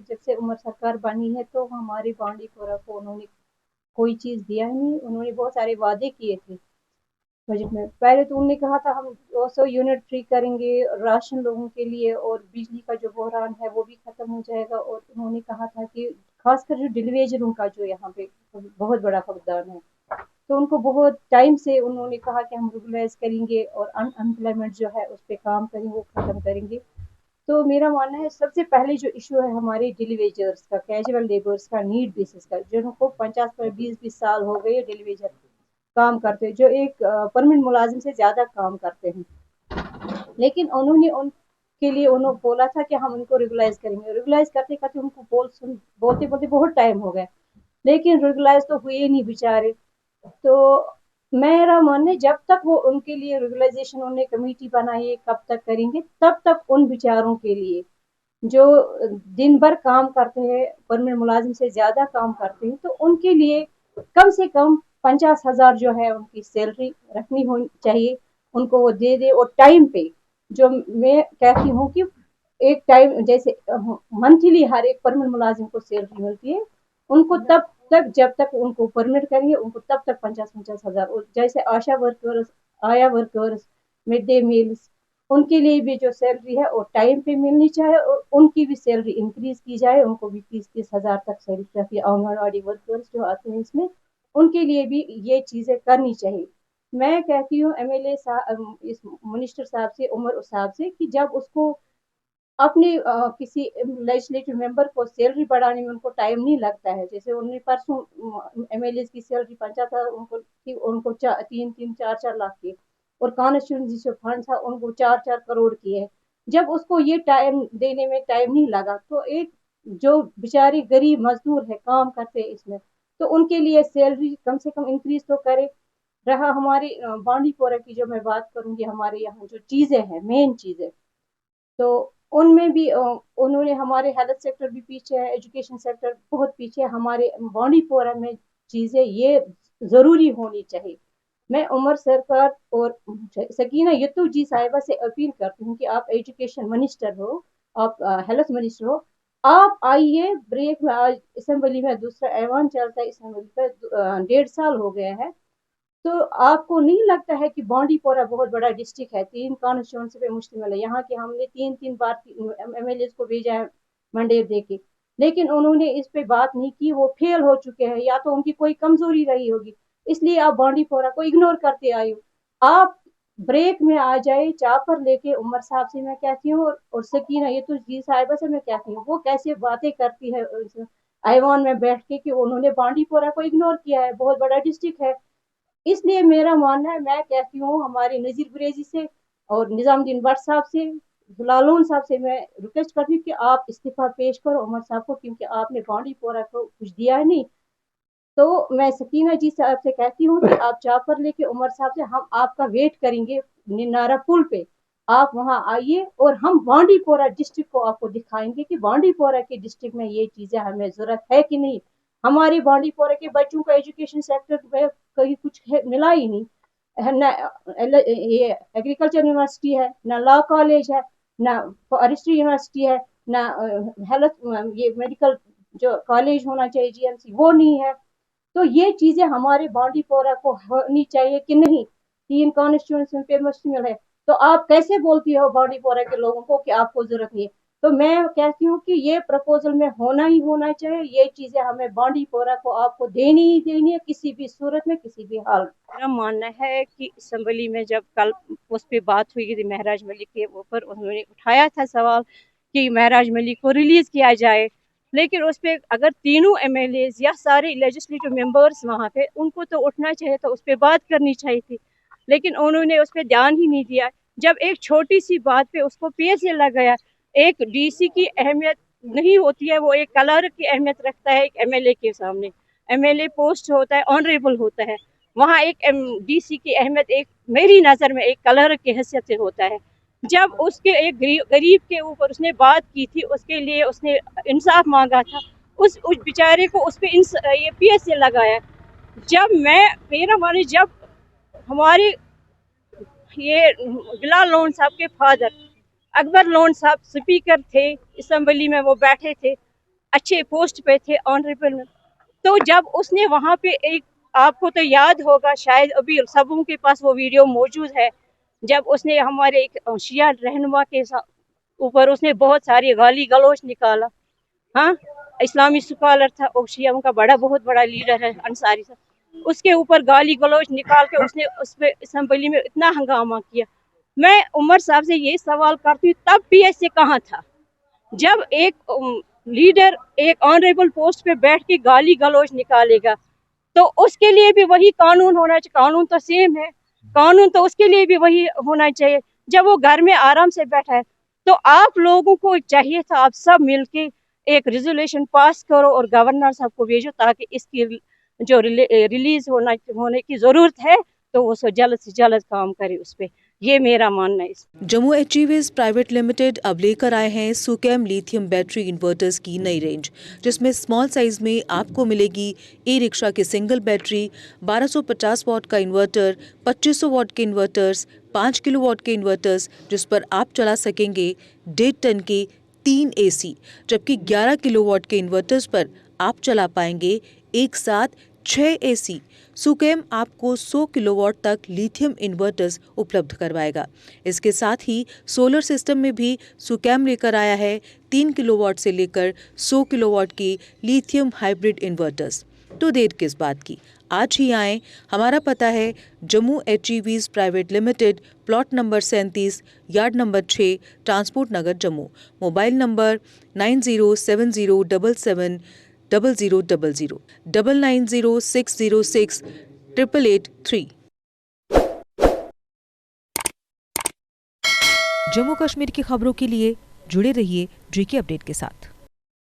जब से उमर सरकार बनी है तो हमारे बांडी पोरा को उन्होंने कोई चीज़ दिया ही नहीं। उन्होंने बहुत सारे वादे किए थे बजट में। पहले तो उन्होंने कहा था हम 200 यूनिट फ्री करेंगे राशन लोगों के लिए, और बिजली का जो बहरान है वो भी खत्म हो जाएगा। और उन्होंने कहा था कि खासकर जो डिलीवरी का जो यहाँ पे बहुत बड़ा योगदान है, तो उनको बहुत टाइम से उन्होंने कहा कि हम रेगुलाइज करेंगे और अनएम्प्लॉयमेंट जो है उस पर काम करेंगे, वो खत्म करेंगे। तो मेरा मानना है सबसे पहले जो इशू है हमारे डेली वेजर्स का, कैजुअल लेबर्स का, नीड बेसिस का, जिनको 50 20 साल हो गए डेली वेजर काम करते हैं, जो एक परमानेंट मुलाजिम से ज्यादा काम करते हैं। लेकिन उन्होंने उनके लिए उन्होंने बोला था कि हम उनको रेगुलाइज करेंगे। रेगुलाइज करते करते उनको बोलते बोलते बहुत टाइम हो गया, लेकिन रेगुलाइज तो हुए नहीं बेचारे। तो मेरा मानना है जब तक वो उनके लिए रेगुलाइजेशन उन्होंने कमेटी बनाई है कब तक करेंगे, तब तक उन बेचारों के लिए जो दिन भर काम करते हैं, परमानेंट मुलाजिम से ज्यादा काम करते हैं, तो उनके लिए कम से कम 50,000 जो है उनकी सैलरी रखनी होनी चाहिए, उनको वो दे दे। और टाइम पे, जो मैं कहती हूँ कि एक टाइम जैसे मंथली हर एक परमानेंट मुलाजिम को सैलरी मिलती है, उनको तब तक जब तक उनको परमिट करेंगे उनको तब तक 50,000। और जैसे आशा वर्कर्स, आया वर्कर्स, मिड डे मील्स, उनके लिए भी जो सैलरी है वो टाइम पे मिलनी चाहिए, और उनकी भी सैलरी इंक्रीज की जाए, उनको भी 30-30 हजार तक सैलरी रखी। आंगनबाड़ी वर्कर्स जो आते हैं इसमें, उनके लिए भी ये चीजें करनी चाहिए। मैं कहती हूँ एमएलए साहब, इस मिनिस्टर साहब से, उमर साहब से, कि जब उसको अपने किसी लेजिस्लेटिव मेंबर को सैलरी बढ़ाने में उनको टाइम नहीं लगता है। जैसे उन्होंने परसों एमएलए की सैलरी पहुंचा था उनको 3-3 4-4 लाख की, और कॉन्स्टिट्यूंसी जो फंड था उनको 4-4 करोड़ की है। जब उसको ये टाइम देने में टाइम नहीं लगा, तो एक जो बेचारे गरीब मजदूर है काम करते हैं इसमें, तो उनके लिए सैलरी कम से कम इंक्रीज तो करे। रहा हमारी बांडी पोरा की जो मैं बात करूंगी, हमारे यहाँ जो चीजें हैं, मेन चीजें, तो उनमें भी उन्होंने, हमारे हेल्थ सेक्टर भी पीछे है, एजुकेशन सेक्टर बहुत पीछे है। हमारे बांडी पोरा में चीजें ये जरूरी होनी चाहिए। मैं उमर सरकार और सकीना यत्तू जी साहिबा से अपील करती हूँ कि आप एजुकेशन मिनिस्टर हो, आप हेल्थ मिनिस्टर हो, आप आइए ब्रेक में। आज असेंबली में दूसरा ऐवान चलता है, असेंबली पे 1.5 साल हो गया है। तो आपको नहीं लगता है कि बांडी पोरा बहुत बड़ा डिस्ट्रिक्ट है, 3 कॉन्स्टिट्यूंसी पे मुश्तमिल है, यहाँ के हमने 3-3 बार एमएलए को भेजा है मंडेर दे के, लेकिन उन्होंने इस पे बात नहीं की, वो फेल हो चुके हैं, या तो उनकी कोई कमजोरी रही होगी, इसलिए आप बांडी पोरा को इग्नोर करते आए हो। आप ब्रेक में आ जाए चापर लेके, उमर साहब से मैं कहती हूँ, और सकीना ये तो जी साहिबा से मैं कहती हूँ, वो कैसे बातें करती है ऐवान में बैठ के कि उन्होंने बांडी पोरा को इग्नोर किया है, बहुत बड़ा डिस्ट्रिक्ट है। इसलिए मेरा मानना है, मैं कहती हूँ हमारे नजीर गुरेजी से और निजामुद्दीन भट्ट साहब से, लालून साहब से मैं रिक्वेस्ट करती हूँ कि आप इस्तीफा पेश करो उमर साहब को, क्योंकि आपने बांडी पोरा को कुछ दिया है नहीं। तो मैं सकीना जी साहब से कहती हूँ कि आप चापर लेके उमर साहब से, हम आपका वेट करेंगे निनारा पुल पे, आप वहां आइए और हम बांडी पोरा डिस्ट्रिक्ट को आपको दिखाएंगे कि बांडी पोरा के डिस्ट्रिक्ट में ये चीजें हमें जरूरत है कि नहीं। हमारी बांडी पोरा के बच्चों को एजुकेशन सेक्टर में कहीं कुछ मिला ही नहीं है, न ये एग्रीकल्चर यूनिवर्सिटी है, न लॉ कॉलेज है, न फॉरेस्ट्री यूनिवर्सिटी है, न हेल्थ, ये मेडिकल जो कॉलेज होना चाहिए जीएमसी, वो नहीं है। तो ये चीजें हमारे बांडी पोरा को होनी चाहिए कि नहीं, 3 कॉन्स्टिट्यूंसी पे मुश्तमिल है। तो आप कैसे बोलती हो बांडी पोरा के लोगों को कि आपको जरूरत नहीं है। तो मैं कहती हूँ कि ये प्रपोजल में होना ही होना चाहिए, ये चीजें हमें बांडी पोरा को आपको देनी ही देनी है, किसी भी सूरत में, किसी भी हाल में। मेरा मानना है कि असम्बली में जब कल उस पर बात हुई थी महराज मलिक के ऊपर, उन्होंने उठाया था सवाल कि महराज मलिक को रिलीज किया जाए, लेकिन उस पर अगर तीनों एमएलए या सारे लेजिस्लेटिव मेंबर्स वहाँ पे, उनको तो उठना चाहिए था, उस पर बात करनी चाहिए थी, लेकिन उन्होंने उस पर ध्यान ही नहीं दिया। जब एक छोटी सी बात पे उसको पेड़ से लगाया, एक डीसी की अहमियत नहीं होती है, वो एक कलर की अहमियत रखता है एक एमएलए के सामने। एमएलए पोस्ट होता है, ऑनरेबल होता है, वहाँ एक डीसी की अहमियत एक मेरी नज़र में एक कलर की हैसियत से होता है। जब उसके एक गरीब के ऊपर उसने बात की थी, उसके लिए उसने इंसाफ मांगा था, उस बेचारे को उस पर ये पीएस से लगाया। जब मैं मेरा माने, जब हमारे ये बिलाल लोन साहब के फादर अकबर लोन साहब स्पीकर थे, असम्बली में वो बैठे थे, अच्छे पोस्ट पे थे, ऑनरेबल में। तो जब उसने वहाँ पे एक, आपको तो याद होगा शायद, अभी सबों के पास वो वीडियो मौजूद है, जब उसने हमारे एक शिया रहनुमा के ऊपर उसने बहुत सारी गाली गलौज निकाला। हाँ, इस्लामी स्कॉलर था, और शिया का बहुत बड़ा लीडर है अंसारी सा, उसके ऊपर गाली गलौज निकाल के उसने उस पे असेंबली में इतना हंगामा किया। मैं उमर साहब से ये सवाल करती हूँ, तब PSA कहाँ था? जब एक लीडर एक ऑनरेबल पोस्ट पे बैठ के गाली गलौज निकालेगा, तो उसके लिए भी वही कानून होना चाहिए। कानून तो सेम है, कानून तो उसके लिए भी वही होना चाहिए। जब वो घर में आराम से बैठा है, तो आप लोगों को चाहिए था आप सब मिलके एक रेजोल्यूशन पास करो और गवर्नर साहब को भेजो, ताकि इसकी जो रिलीज होने की जरूरत है, तो वो जल्द से जल्द काम करे उस पर। ये मेरा मानना है। जम्मू एचईवीज प्राइवेट लिमिटेड अब लेकर आए हैं सुकेम लिथियम बैटरी इन्वर्टर्स की नई रेंज, जिसमें स्मॉल साइज में आपको मिलेगी ई रिक्शा की सिंगल बैटरी, 1250 वाट का इन्वर्टर, 2500 वाट के इन्वर्टर्स, 5 किलोवाट के इन्वर्टर्स, जिस पर आप चला सकेंगे 1.5 टन के 3 AC, जबकि 11 किलोवाट के इन्वर्टर्स पर आप चला पाएंगे एक साथ 6 AC। सुकेम आपको 100 किलोवाट तक लिथियम इन्वर्टर्स उपलब्ध करवाएगा। इसके साथ ही सोलर सिस्टम में भी सुकेम लेकर आया है 3 किलोवाट से लेकर 100 किलोवाट की लिथियम हाइब्रिड इन्वर्टर्स। तो देर किस बात की, आज ही आएं। हमारा पता है Jammu HEVs private limited, plot number 37, yard number 6, transport Nagar Jammu. Mobile number 907077 0000 990606 888 3। Jammu Kashmir की खबरों के लिए जुड़े रहिए GK अपडेट के साथ।